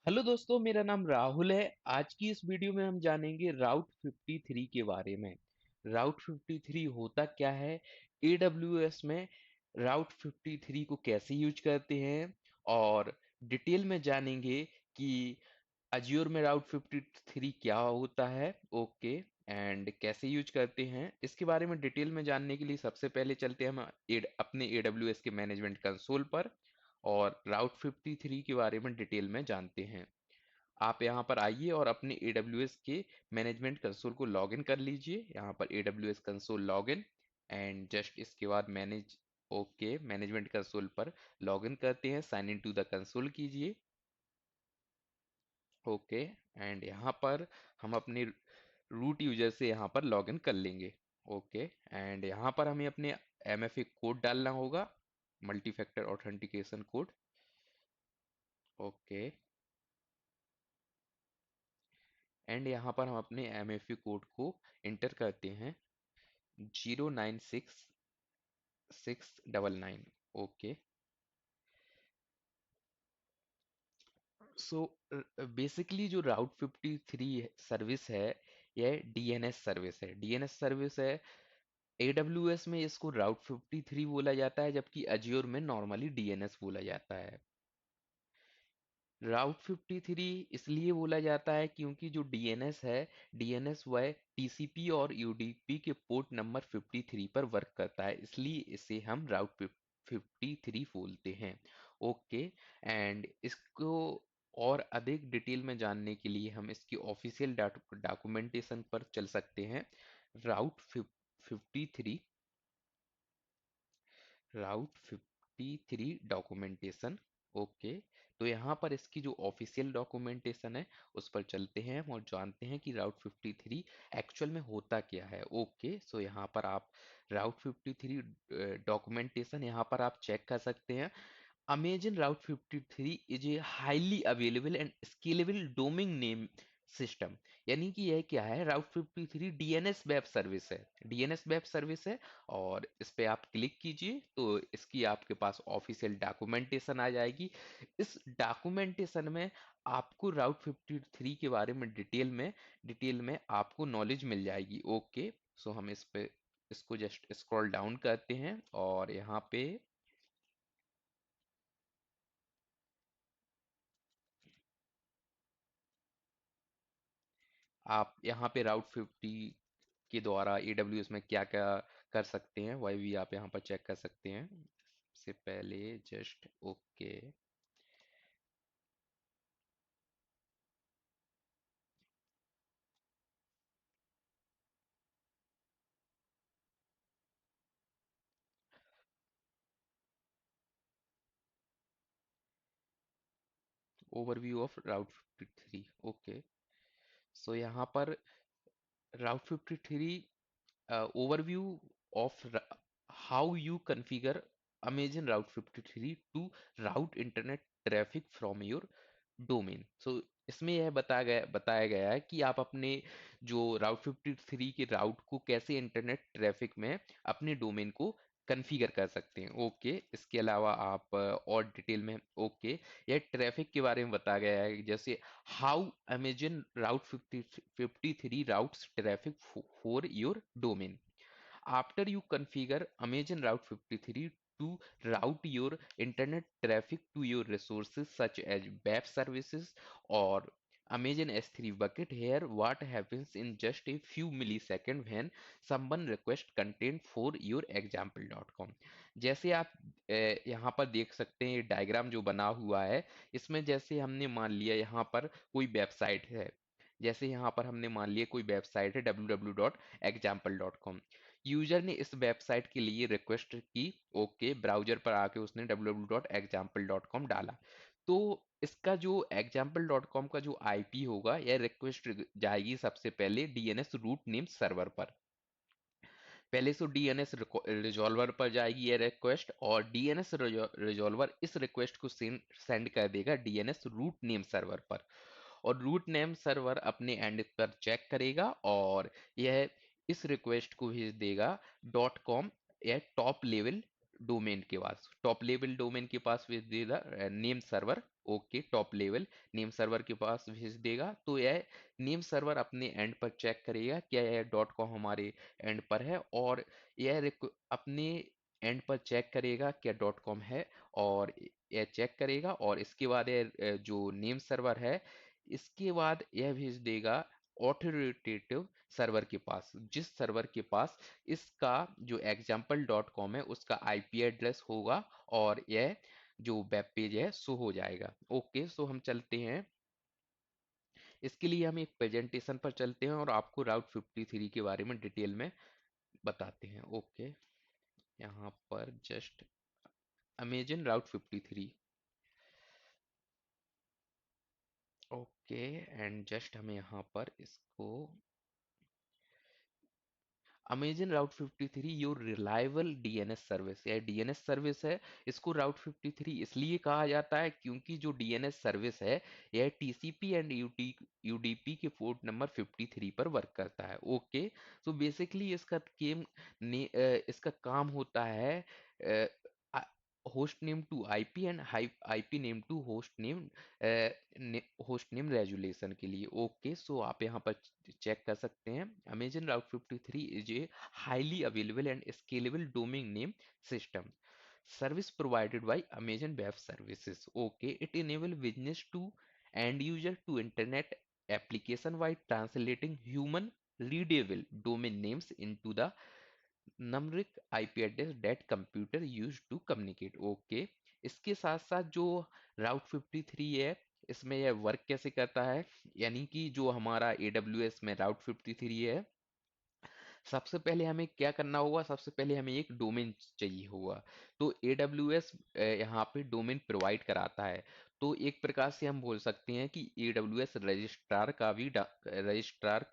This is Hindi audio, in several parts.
हेलो दोस्तों, मेरा नाम राहुल है। आज की इस वीडियो में हम जानेंगे राउट 53 के बारे में। राउट 53 होता क्या है, AWS में राउट 53 को कैसे यूज करते हैं, और डिटेल में जानेंगे कि अज्योर में राउट 53 क्या होता है, ओके, एंड कैसे यूज करते हैं। इसके बारे में डिटेल में जानने के लिए सबसे पहले चलते हैं हम अपने AWS के मैनेजमेंट कंसोल पर और राउट 53 के बारे में डिटेल में जानते हैं। आप यहाँ पर आइए और अपने AWS के मैनेजमेंट कंसोल को लॉगिन कर लीजिए। यहाँ पर AWS console login, and just इसके बाद ओके, मैनेजमेंट कंसोल पर लॉगिन करते हैं, sign in to the console कीजिए। ओके, एंड यहाँ पर हम अपने रूट यूजर से यहाँ पर लॉगिन कर लेंगे। ओके, एंड यहाँ पर हमें अपने MFA कोड डालना होगा, multi factor authentication code. Okay, and यहाँ पर हम अपने MFA कोड को इंटर करते हैं, 096699। ओके, सो बेसिकली जो राउट 53 सर्विस है, यह DNS सर्विस है। DNS सर्विस है, AWS में इसको राउट 53 बोला जाता है, जबकि अज्योर में नॉर्मली DNS बोला जाता है। राउट 53 इसलिए बोला जाता है क्योंकि जो DNS है, DNS वह TCP और UDP के पोर्ट नंबर 53 पर वर्क करता है, इसलिए इसे हम राउट 53 बोलते हैं। ओके, एंड इसको और अधिक डिटेल में जानने के लिए हम इसकी ऑफिशियल डॉक्यूमेंटेशन पर चल सकते हैं। राउट 53 राउट 53 डॉक्यूमेंटेशन। ओके, तो यहाँ पर इसकी जो ऑफिशियल डॉक्यूमेंटेशन है उस पर चलते हैं हम और जानते हैं कि राउट 53 एक्चुअल में होता क्या है। ओके, सो यहाँ पर आप राउट 53 डॉक्यूमेंटेशन यहाँ पर आप चेक कर सकते हैं। Amazon Route 53 is a highly available and scalable domain name system. यानी कि यह क्या है, राउट 53 DNS वेब सर्विस है। DNS वेब सर्विस है, और इस पे आप क्लिक कीजिए तो इसकी आपके पास ऑफिशियल डॉक्यूमेंटेशन आ जाएगी। इस डॉक्यूमेंटेशन में आपको राउट 53 के बारे में डिटेल में आपको नॉलेज मिल जाएगी। ओके, सो हम इसको जस्ट स्क्रॉल डाउन करते हैं और यहाँ पे आप यहाँ पे राउट 50 के द्वारा AWS में क्या क्या कर सकते हैं, वह भी आप यहाँ पर चेक कर सकते हैं। से पहले just okay, overview of route 53। Okay, so यहाँ पर राउट 53 overview of how you configure Amazon Route 53 to route internet traffic from your domain। So इसमें यह बताया गया है कि आप अपने जो राउट 53 के राउट को कैसे इंटरनेट ट्रैफिक में अपने डोमेन को कॉन्फ़िगर कर सकते हैं। ओके, इसके अलावा आप और डिटेल में ओके, यह ट्रैफिक के बारे में बताया गया है, जैसे how Amazon route 53 routes traffic for your domain। After you configure Amazon Route 53 to route your internet traffic to your resources such as web services or Amazon S3 bucket, here what happens in just a few milliseconds when someone request content for your example.com। जैसे आप यहाँ पर देख सकते हैं, ये डायग्राम जो बना हुआ है, इसमें जैसे हमने मान लिया यहाँ पर कोई वेबसाइट है, जैसे यहाँ पर हमने मान लिया कोई वेबसाइट है www.example.com। यूजर ने इस वेबसाइट के लिए रिक्वेस्ट की, ओके, ब्राउजर पर आके उसने www.example.com डाला, तो इसका जो example.com का जो आईपी होगा, यह रिक्वेस्ट जाएगी सबसे पहले DNS रूट नेम सर्वर पर। पहले से DNS रिजॉल्वर पर जाएगी ये रिक्वेस्ट, और DNS रिजॉल्वर इस रिक्वेस्ट को सेंड कर देगा DNS रूट नेम सर्वर पर, और रूट नेम सर्वर अपने एंड पर चेक करेगा और यह इस रिक्वेस्ट को भेज देगा .com या टॉप लेवल डोमेन के पास भेज देगा name server okay, top level name server के पास भेज देगा। तो यह नेम सर्वर अपने एंड पर चेक करेगा क्या यह डॉट कॉम हमारे एंड पर है, और अपने एंड पर चेक करेगा क्या डॉट कॉम है, और यह चेक करेगा, और इसके बाद यह जो नेम सर्वर है, इसके बाद यह भेज देगा ऑथोरिटेटिव सर्वर के पास, जिस सर्वर के पास इसका जो एग्जाम्पल डॉट कॉम है उसका आईपी एड्रेस होगा, और यह जो वेब पेज है शो हो जाएगा। ओके, सो हम चलते हैं, इसके लिए हम एक प्रेजेंटेशन पर चलते हैं और आपको राउट 53 के बारे में डिटेल में बताते हैं। ओके, यहाँ पर just Amazon route 53। Okay, and just हमें यहाँ पर इसको Amazon route 53 your reliable DNS service, यह डीएनएस सर्विस है। इसको राउट 53 इसलिए कहा जाता है क्योंकि जो डीएनएस सर्विस है यह टीसीपी एंड यूडीपी के पोर्ट नंबर 53 पर वर्क करता है। ओके, सो बेसिकली इसका काम होता है host name to IP and IP name to host name resolution के लिए। ओके, सो आप यहाँ पर चेक कर सकते हैं, Amazon route 53 is a highly available and scalable domain name system service provided by Amazon Web Services. Okay, it enable business to end user to internet application by translating human readable domain names into the numeric IP address that computer use to communicate. Okay, इसके साथ साथ जो राउट 53 है, इसमें यह वर्क कैसे करता है, यानी कि जो हमारा AWS में राउट 53 है, सबसे पहले हमें क्या करना होगा, सबसे पहले हमें एक डोमेन चाहिए होगा। तो AWS यहाँ पे डोमेन प्रोवाइड कराता है। तो एक प्रकार से हम बोल सकते हैं कि AWS रजिस्ट्रार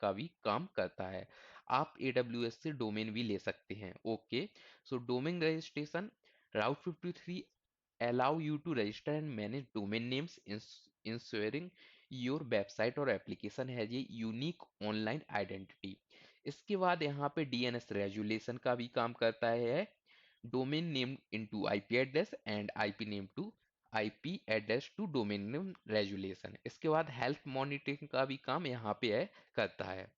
का भी काम करता है। आप AWS से डोमेन भी ले सकते हैं। Okay, so domain registration route 53 allow you to register and manage domain names, ensuring your website or application has a unique online identity. इसके बाद यहाँ पे डीएनएस रेजुलेशन का भी काम करता है, domain name into IP address and IP name to IP address to domain name resolution. इसके बाद हेल्थ मॉनिटरिंग का भी काम यहाँ पे है करता है।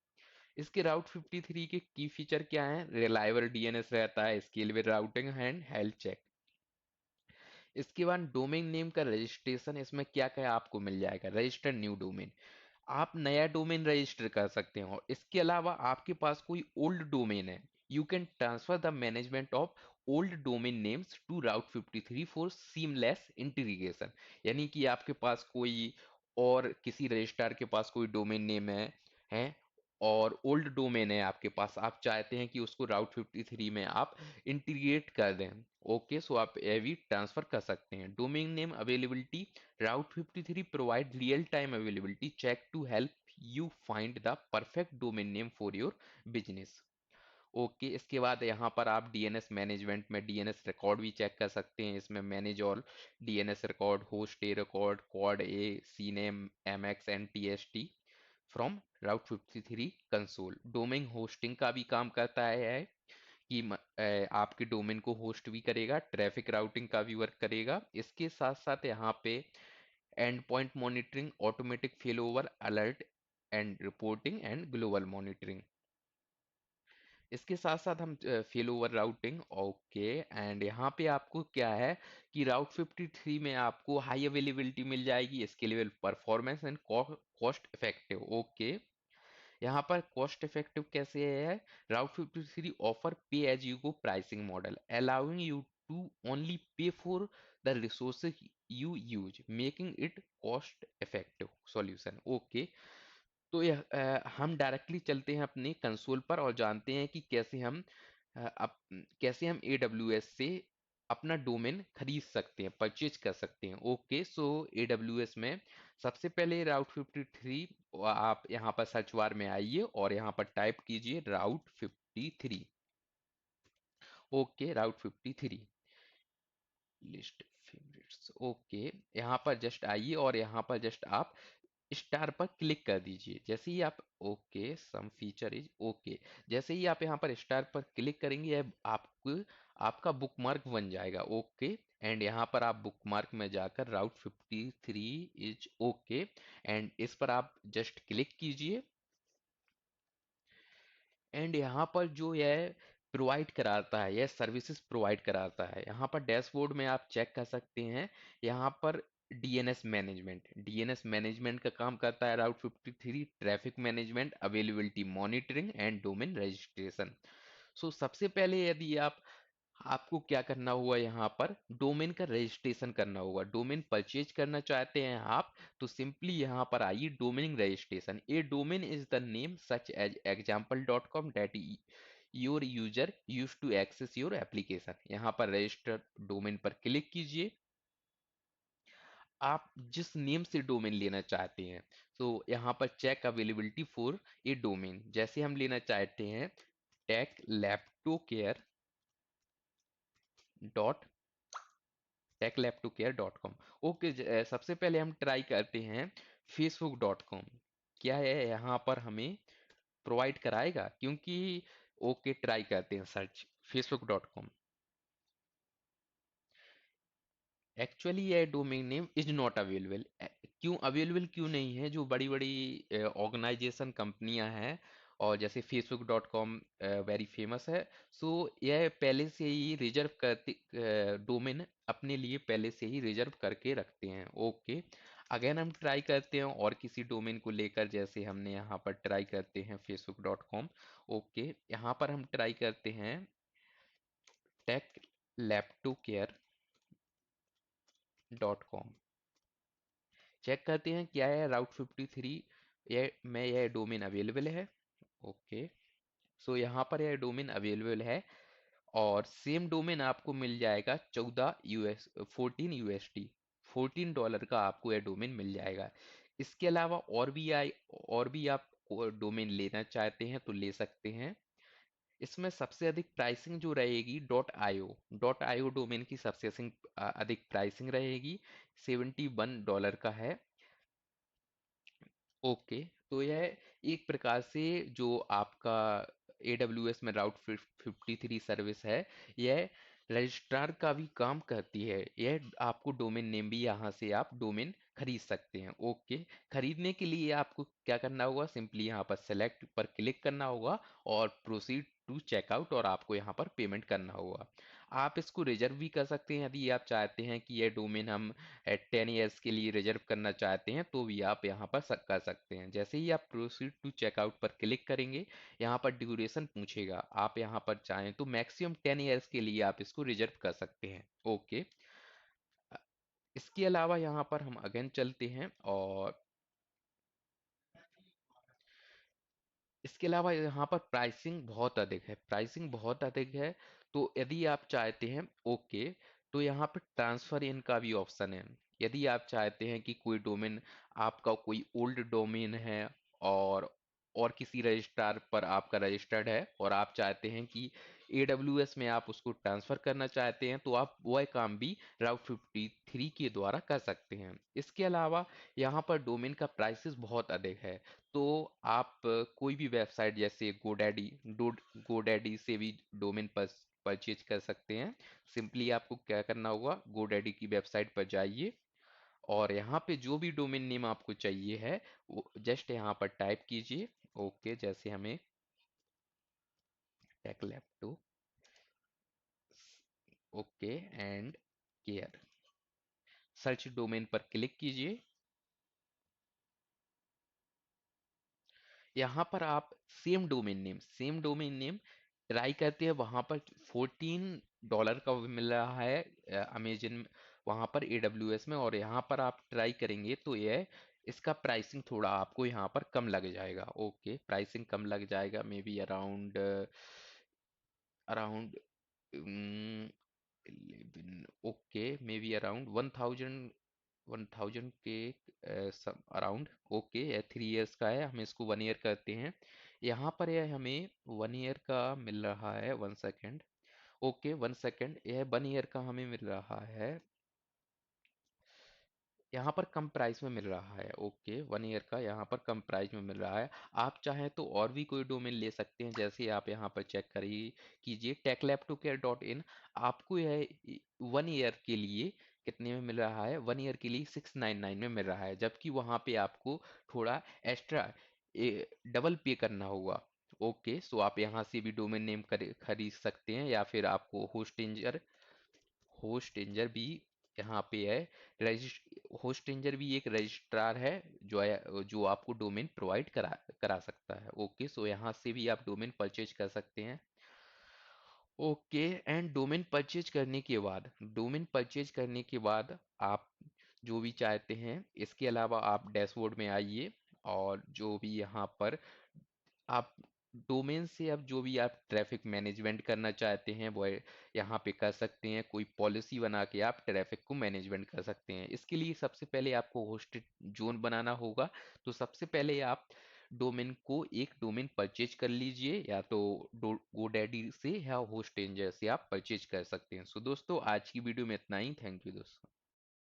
इसके राउट 53 के की फीचर क्या है, रिलायबल डीएनएस रहता है, scalable routing and health check. इसके बाद डोमेन नेम का रजिस्ट्रेशन, इसमें क्या क्या आपको मिल जाएगा, रजिस्टर न्यू डोमेन, आप नया डोमेन रजिस्टर कर सकते हो। इसके अलावा आपके पास कोई ओल्ड डोमेन है, you can transfer the management of old domain names to route 53 for seamless integration. यानी कि आपके पास कोई और किसी रजिस्ट्रार के पास कोई डोमेन नेम है और ओल्ड डोमेन है आपके पास, आप चाहते हैं कि उसको राउट 53 में आप इंटीग्रेट कर दें। ओके, सो आप ये भी ट्रांसफर कर सकते हैं। Domain name availability route 53 provide real-time availability check to help you find the perfect domain name for your business. Okay, इसके बाद यहाँ पर आप डीएनएस मैनेजमेंट में डीएनएस रिकॉर्ड भी चेक कर सकते हैं। इसमें manage all DNS record, host A record, quad A, CNAME, MX and TST from route 53 console. Domain hosting का भी काम करता है कि आपके डोमेन को होस्ट भी करेगा, ट्रैफिक राउटिंग का भी वर्क करेगा। इसके साथ साथ यहाँ पे and point monitoring, automatic fail over alert and reporting and global monitoring. इसके साथ साथ हम fail over routing. Okay, and यहाँ पे आपको क्या है कि राउट 53 में आपको हाई अवेलेबिलिटी मिल जाएगी, scalable performance and cost effective. Okay, यहाँ पर कॉस्ट इफेक्टिव कैसे है, route 53 offer pay as you go pricing model allowing you to only pay for the resources you use, making it cost effective solution. Okay, तो हम डायरेक्टली चलते हैं अपने कंसोल पर और जानते हैं कि कैसे हम AWS से अपना डोमेन खरीद सकते हैं, परचेज कर सकते हैं। ओके, सो AWS में सबसे पहले राउट 53, आप यहाँ पर सर्च बार में आइए और यहाँ पर टाइप कीजिए राउट 53। ओके, राउट 53 लिस्ट फेवरेट्स। ओके, यहाँ पर जस्ट आइए और यहाँ पर जस्ट आप स्टार पर क्लिक कर दीजिए। जैसे ही आप okay some feature is okay, जैसे ही आप यहाँ पर स्टार पर क्लिक करेंगे यह आपको आपका बुकमार्क बन जाएगा। ओके, एंड यहाँ पर आप बुकमार्क में जाकर राउट 53 इज ओके, एंड इस पर आप जस्ट क्लिक कीजिए। एंड यहाँ पर जो यह प्रोवाइड कराता है, यह सर्विसेज प्रोवाइड कराता है, यहाँ पर डैशबोर्ड में आप चेक कर सकते हैं। यहाँ पर डीएनएस मैनेजमेंट का काम करता है route 53, traffic management, availability monitoring and domain registration. So सबसे पहले यदि आप आपको क्या करना होगा, यहाँ पर डोमेन का रजिस्ट्रेशन करना होगा। डोमेन परचेज करना चाहते हैं आप, तो सिंपली यहाँ पर आइए, domain registration. A domain is the name such as example.com that your user use to access your application. यहाँ पर रजिस्टर डोमेन पर क्लिक कीजिए। आप जिस नेम से डोमेन लेना चाहते हैं, तो यहाँ पर check availability for a domain, जैसे हम लेना चाहते हैं tech lab to care dot techlab2care.com। Okay, सबसे पहले हम ट्राई करते हैं facebook.com। क्या है, यहाँ पर हमें प्रोवाइड कराएगा? क्योंकि ओके, ट्राई करते हैं सर्च facebook.com। एक्चुअली ये domain name is not available. क्यों अवेलेबल क्यों नहीं है? जो बड़ी बड़ी ऑर्गेनाइजेशन कंपनियां हैं, और जैसे facebook.com वेरी फेमस है, सो यह पहले से ही रिजर्व करते, डोमेन अपने लिए पहले से ही रिजर्व करके रखते हैं। ओके, अगेन हम ट्राई करते हैं और किसी डोमेन को लेकर, जैसे हमने यहाँ पर ट्राई करते हैं facebook.com। ओके, यहाँ पर हम ट्राई करते हैं tech lab to care dot com. Check करते हैं क्या है राउट 53 ये में यह डोमेन अवेलेबल है। ओके, सो यहाँ पर यह डोमेन अवेलेबल है, और सेम डोमेन आपको मिल जाएगा 14 USD, $14 का आपको यह डोमेन मिल जाएगा। इसके अलावा और भी आप डोमेन लेना चाहते हैं तो ले सकते हैं। इसमें सबसे अधिक प्राइसिंग जो रहेगी डॉट आईओ डोमेन की सबसे अधिक प्राइसिंग रहेगी, $71 का है। ओके, तो यह एक प्रकार से जो आपका AWS में राउट 53 सर्विस है, यह रजिस्ट्रार का भी काम करती है। यह आपको डोमेन नेम भी यहाँ से आप डोमेन खरीद सकते हैं। ओके, खरीदने के लिए आपको क्या करना होगा, सिंपली यहाँ पर सेलेक्ट पर क्लिक करना होगा और प्रोसीड टू चेकआउट, और आपको यहाँ पर पेमेंट करना होगा। आप इसको रिजर्व भी कर सकते हैं यदि आप चाहते हैं कि यह डोमेन हम 10 ईयर्स के लिए रिजर्व करना चाहते हैं, तो भी आप यहाँ पर कर सकते हैं। जैसे ही आप प्रोसीड टू चेकआउट पर क्लिक करेंगे, यहाँ पर ड्यूरेशन पूछेगा, आप यहाँ पर चाहें तो मैक्सिमम 10 ईयर्स के लिए आप इसको रिजर्व कर सकते हैं। ओके, इसके अलावा यहाँ पर हम अगेन चलते हैं, और इसके अलावा यहाँ पर प्राइसिंग बहुत अधिक है। तो यदि आप चाहते हैं, ओके, तो यहाँ पर ट्रांसफर इन का भी ऑप्शन है। यदि आप चाहते हैं कि कोई डोमेन, आपका कोई ओल्ड डोमेन है, और किसी रजिस्ट्रार पर आपका रजिस्टर्ड है, और आप चाहते हैं कि AWS में आप उसको ट्रांसफर करना चाहते हैं, तो आप वह काम भी राउट 53 के द्वारा कर सकते हैं। इसके अलावा यहाँ पर डोमेन का प्राइसेस बहुत अधिक है। तो आप कोई भी वेबसाइट जैसे गोडैडी से भी डोमेन पर परचेज कर सकते हैं। सिंपली आपको क्या करना होगा, गोडैडी की वेबसाइट पर जाइए, और यहाँ पे जो भी डोमेन नेम आपको चाहिए है, वो जस्ट यहाँ पर टाइप कीजिए। ओके, जैसे हमें take laptop, okay, and care, search domain पर क्लिक कीजिए। यहाँ पर आप सेम डोमेन नेम ट्राई करते हैं, वहां पर $14 का भी मिल रहा है अमेजन, वहां पर AWS में, और यहाँ पर आप ट्राई करेंगे तो यह इसका प्राइसिंग थोड़ा आपको यहाँ पर कम लग जाएगा। ओके, प्राइसिंग कम लग जाएगा, may be around around 11, okay, may be around 1000 के अराउंड। ओके, यह 3 ईयर्स का है, हम इसको 1 ईयर करते हैं। यहाँ पर यह हमें 1 ईयर का मिल रहा है, 1 सेकेंड। ओके, 1 सेकेंड, यह 1 ईयर का हमें मिल रहा है यहाँ पर कम प्राइस में मिल रहा है। ओके, 1 ईयर का यहाँ पर कम प्राइस में मिल रहा है। आप चाहें तो और भी कोई डोमेन ले सकते हैं, जैसे आप यहाँ पर चेक करिए कीजिए techlab2care.in। आपको यह 1 ईयर के लिए कितने में मिल रहा है? 1 ईयर के लिए 699 में मिल रहा है, जबकि वहाँ पे आपको थोड़ा एक्स्ट्रा डबल पे करना होगा। ओके, सो आप यहाँ से भी डोमेन नेम खरीद सकते हैं, या फिर आपको होस्ट इंजर भी यहाँ पे है। होस्ट इंजर भी एक रजिस्ट्रार है जो आपको डोमेन प्रोवाइड करा सकता है। ओके, सो यहाँ से भी आप डोमेन परचेज कर सकते हैं। ओके, एंड डोमेन परचेज करने के बाद आप जो भी चाहते हैं, इसके अलावा आप डैशबोर्ड में आइए, और जो भी यहाँ पर आप डोमेन से अब जो भी आप ट्रैफिक मैनेजमेंट करना चाहते हैं वो यहाँ पे कर सकते हैं। कोई पॉलिसी बना के आप ट्रैफिक को मैनेजमेंट कर सकते हैं। इसके लिए सबसे पहले आपको होस्टेड जोन बनाना होगा। तो सबसे पहले आप डोमेन को एक डोमेन परचेज कर लीजिए, या तो गोडैडी से या होस्ट एंजर से आप परचेज कर सकते हैं। सो दोस्तों, आज की वीडियो में इतना ही। थैंक यू दोस्तों।